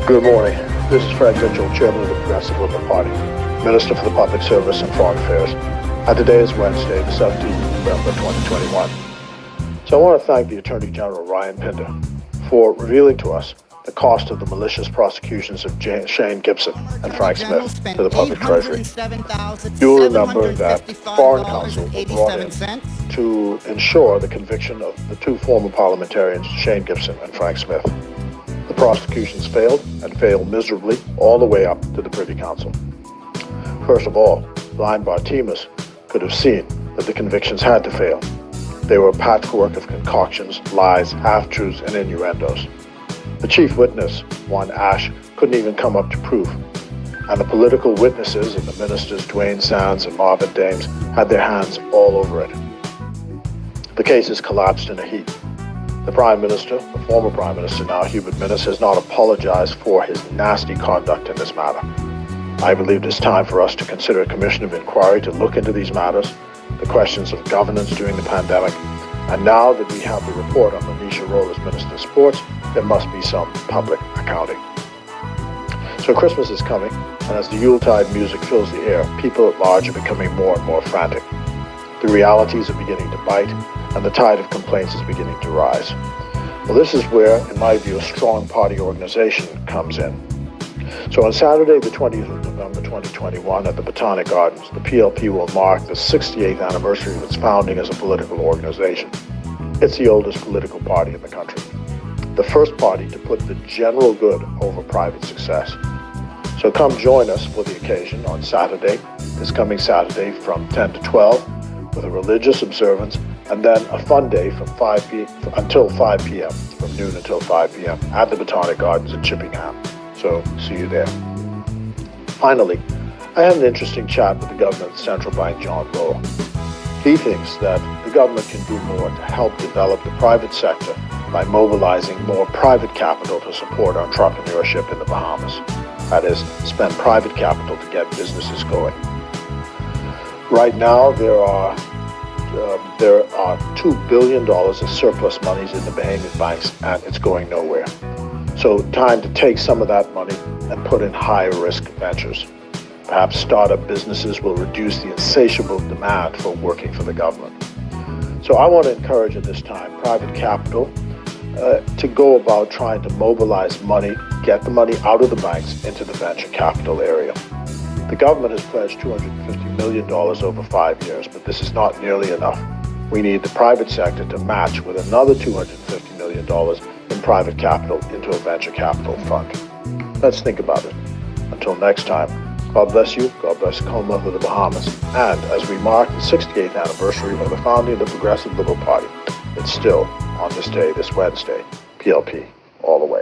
Good morning. This is Frank Mitchell, Chairman of the Progressive Liberal Party, Minister for the Public Service and Foreign Affairs. And today is Wednesday, the 17th of November, 2021. So I want to thank the Attorney General, Ryan Pinder, for revealing to us the cost of the malicious prosecutions of Shane Gibson and Frank Smith to the public treasury. You will remember that foreign counsel were brought in to ensure the conviction of the two former parliamentarians, Shane Gibson and Frank Smith. The prosecutions failed, and failed miserably, all the way up to the Privy Council. First of all, blind Bartimus could have seen that the convictions had to fail. They were a patchwork of concoctions, lies, half-truths, and innuendos. The chief witness, one Ash, couldn't even come up to proof, and the political witnesses and the ministers, Dwayne Sands and Marvin Dames, had their hands all over it. The cases collapsed in a heap. The Prime Minister, the former Prime Minister now, Hubert Minnis, has not apologized for his nasty conduct in this matter. I believe it's time for us to consider a commission of inquiry to look into these matters, the questions of governance during the pandemic, and now that we have the report on Manisha role as Minister of Sports, there must be some public accounting. So Christmas is coming, and as the Yuletide music fills the air, people at large are becoming more and more frantic. The realities are beginning to bite, and the tide of complaints is beginning to rise. Well, this is where, in my view, a strong party organization comes in. So on Saturday, the 20th of November 2021, at the Botanic Gardens, the PLP will mark the 68th anniversary of its founding as a political organization. It's the oldest political party in the country, the first party to put the general good over private success. So come join us for the occasion on Saturday, this coming Saturday from 10 to 12, with a religious observance, and then a fun day from until 5 p.m., from noon until 5 p.m. at the Botanic Gardens in Chippingham. So see you there. Finally, I had an interesting chat with the governor of the Central Bank, John Rowe. He thinks that the government can do more to help develop the private sector by mobilizing more private capital to support entrepreneurship in the Bahamas. That is, spend private capital to get businesses going. Right now, there are $2 billion of surplus monies in the Bahamian banks, and it's going nowhere. So time to take some of that money and put in high-risk ventures. Perhaps startup businesses will reduce the insatiable demand for working for the government. So I want to encourage at this time private capital to go about trying to mobilize money, get the money out of the banks into the venture capital area. The government has pledged $250 million over 5 years, but this is not nearly enough. We need the private sector to match with another $250 million in private capital into a venture capital fund. Let's think about it. Until next time, God bless you, God bless the Commonwealth of the Bahamas, and as we mark the 68th anniversary of the founding of the Progressive Liberal Party, it's still, on this day, this Wednesday, PLP all the way.